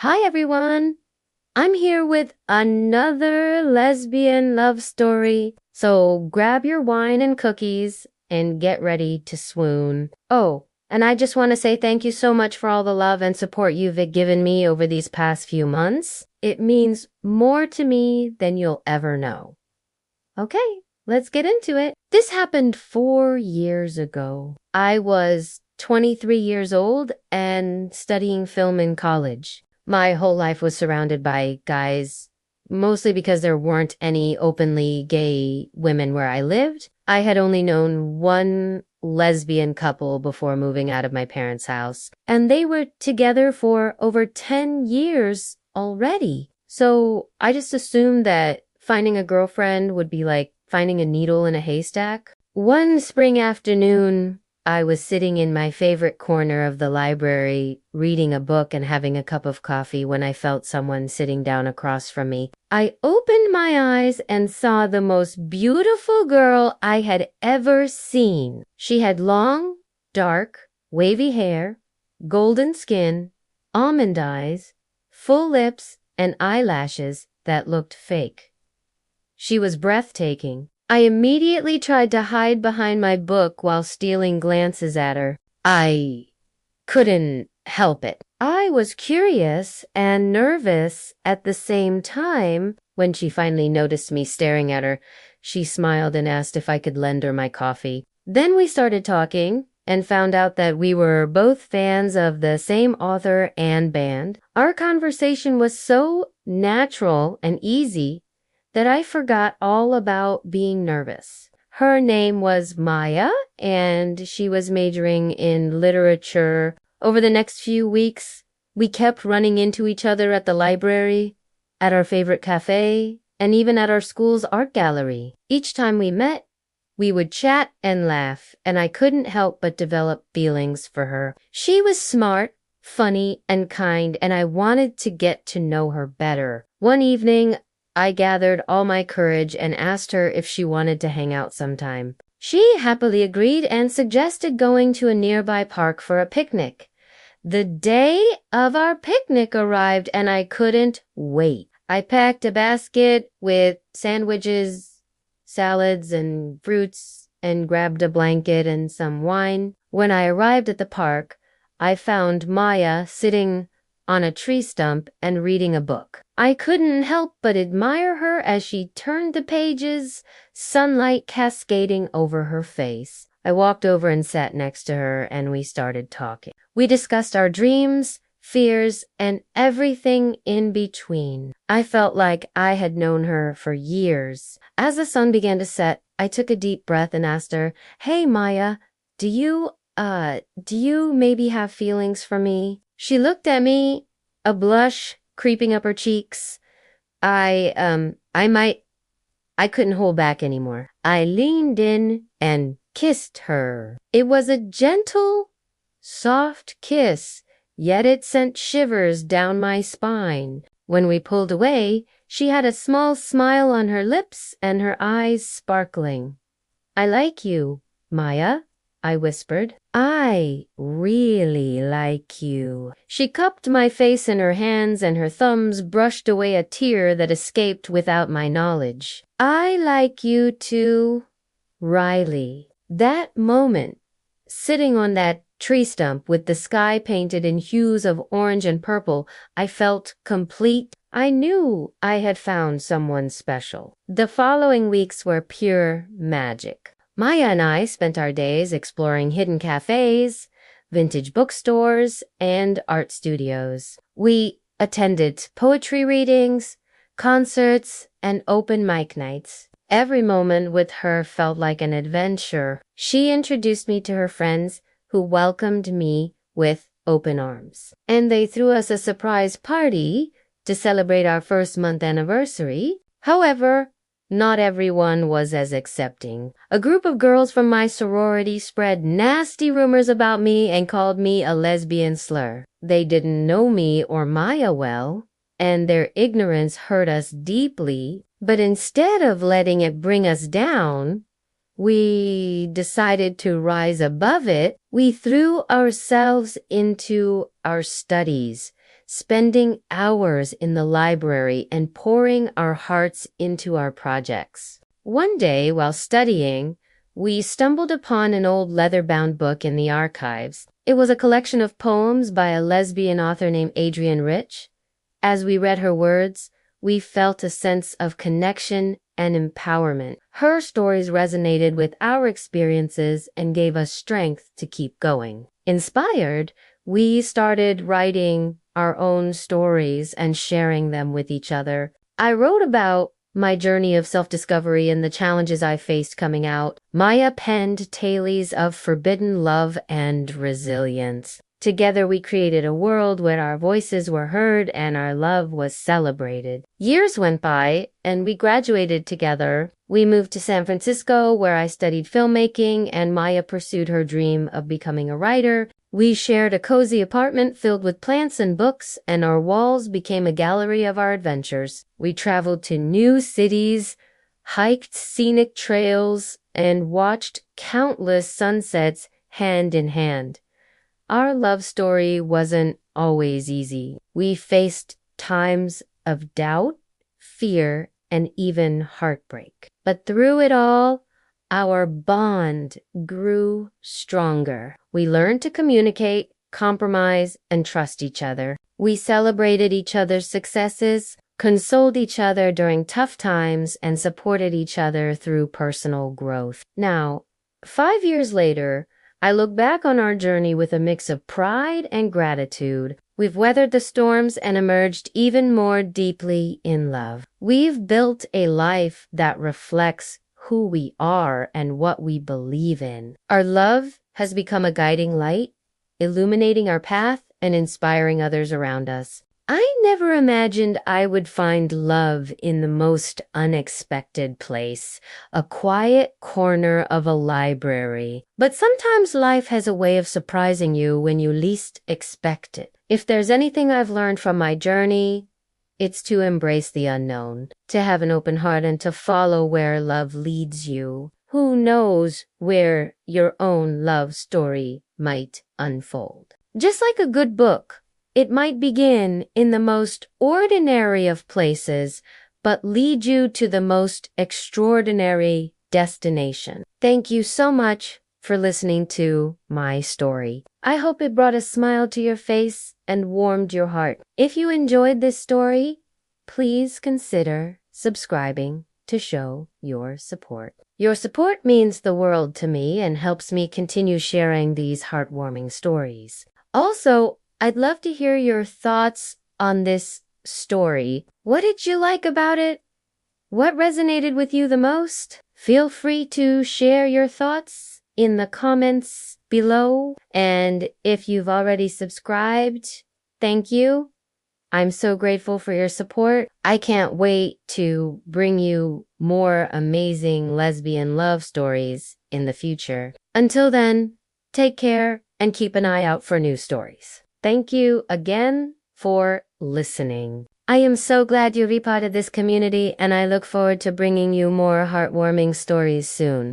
Hi everyone! I'm here with another lesbian love story, so grab your wine and cookies and get ready to swoon. Oh, and I just want to say thank you so much for all the love and support you've given me over these past few months. It means more to me than you'll ever know. Okay, let's get into it. This happened 4 years ago. I was 23 years old and studying film in college. My whole life was surrounded by guys, mostly because there weren't any openly gay women where I lived. I had only known one lesbian couple before moving out of my parents' house, and they were together for over 10 years already. So I just assumed that finding a girlfriend would be like finding a needle in a haystack. One spring afternoon, I was sitting in my favorite corner of the library, reading a book and having a cup of coffee when I felt someone sitting down across from me. I opened my eyes and saw the most beautiful girl I had ever seen. She had long, dark, wavy hair, golden skin, almond eyes, full lips, and eyelashes that looked fake. She was breathtaking. I immediately tried to hide behind my book while stealing glances at her. I couldn't help it. I was curious and nervous at the same time. When she finally noticed me staring at her, she smiled and asked if I could lend her my coffee. Then we started talking and found out that we were both fans of the same author and band. Our conversation was so natural and easy that I forgot all about being nervous. Her name was Maya, and she was majoring in literature. Over the next few weeks, we kept running into each other at the library, at our favorite cafe, and even at our school's art gallery. Each time we met, we would chat and laugh, and I couldn't help but develop feelings for her. She was smart, funny, and kind, and I wanted to get to know her better. One evening, I gathered all my courage and asked her if she wanted to hang out sometime. She happily agreed and suggested going to a nearby park for a picnic. The day of our picnic arrived and I couldn't wait. I packed a basket with sandwiches, salads, and fruits and grabbed a blanket and some wine. When I arrived at the park, I found Maya sitting on a tree stump and reading a book. I couldn't help but admire her as she turned the pages, sunlight cascading over her face. I walked over and sat next to her, and we started talking. We discussed our dreams, fears, and everything in between. I felt like I had known her for years. As the sun began to set, I took a deep breath and asked her, "Hey, Maya, do you maybe have feelings for me?" She looked at me, a blush creeping up her cheeks. I couldn't hold back anymore. I leaned in and kissed her. It was a gentle, soft kiss, yet it sent shivers down my spine. When we pulled away, she had a small smile on her lips and her eyes sparkling. "I like you, Maya," I whispered. "I really like you." She cupped my face in her hands and her thumbs brushed away a tear that escaped without my knowledge. "I like you too, Riley." That moment, sitting on that tree stump with the sky painted in hues of orange and purple, I felt complete. I knew I had found someone special. The following weeks were pure magic. Maya and I spent our days exploring hidden cafes, vintage bookstores, and art studios. We attended poetry readings, concerts, and open mic nights. Every moment with her felt like an adventure. She introduced me to her friends, who welcomed me with open arms. And they threw us a surprise party to celebrate our first-month anniversary. However, not everyone was as accepting. A group of girls from my sorority spread nasty rumors about me and called me a lesbian slur. They didn't know me or Maya well, and their ignorance hurt us deeply. But instead of letting it bring us down, we decided to rise above it. We threw ourselves into our studies, spending hours in the library and pouring our hearts into our projects. One day, while studying, we stumbled upon an old leather-bound book in the archives. It was a collection of poems by a lesbian author named Adrienne Rich. As we read her words, we felt a sense of connection and empowerment. Her stories resonated with our experiences and gave us strength to keep going. Inspired, we started writing our own stories and sharing them with each other. I wrote about my journey of self-discovery and the challenges I faced coming out. Maya penned tales of forbidden love and resilience. Together we created a world where our voices were heard and our love was celebrated. Years went by and we graduated together. We moved to San Francisco where I studied filmmaking and Maya pursued her dream of becoming a writer. We shared a cozy apartment filled with plants and books, and our walls became a gallery of our adventures. We traveled to new cities, hiked scenic trails, and watched countless sunsets hand in hand. Our love story wasn't always easy. We faced times of doubt, fear, and even heartbreak. But through it all, our bond grew stronger. We learned to communicate, compromise, and trust each other. We celebrated each other's successes, consoled each other during tough times, and supported each other through personal growth. Now, 5 years later, I look back on our journey with a mix of pride and gratitude. We've weathered the storms and emerged even more deeply in love. We've built a life that reflects who we are and what we believe in. Our love has become a guiding light, illuminating our path and inspiring others around us. I never imagined I would find love in the most unexpected place, a quiet corner of a library. But sometimes life has a way of surprising you when you least expect it. If there's anything I've learned from my journey, it's to embrace the unknown, to have an open heart and to follow where love leads you. Who knows where your own love story might unfold? Just like a good book, it might begin in the most ordinary of places, but lead you to the most extraordinary destination. Thank you so much for listening to my story. I hope it brought a smile to your face and warmed your heart. If you enjoyed this story, please consider subscribing to show your support. Your support means the world to me and helps me continue sharing these heartwarming stories. Also, I'd love to hear your thoughts on this story. What did you like about it? What resonated with you the most? Feel free to share your thoughts in the comments below. And if you've already subscribed, thank you. I'm so grateful for your support. I can't wait to bring you more amazing lesbian love stories in the future. Until then, take care and keep an eye out for new stories. Thank you again for listening. I am so glad you're a part of this community, and I look forward to bringing you more heartwarming stories soon.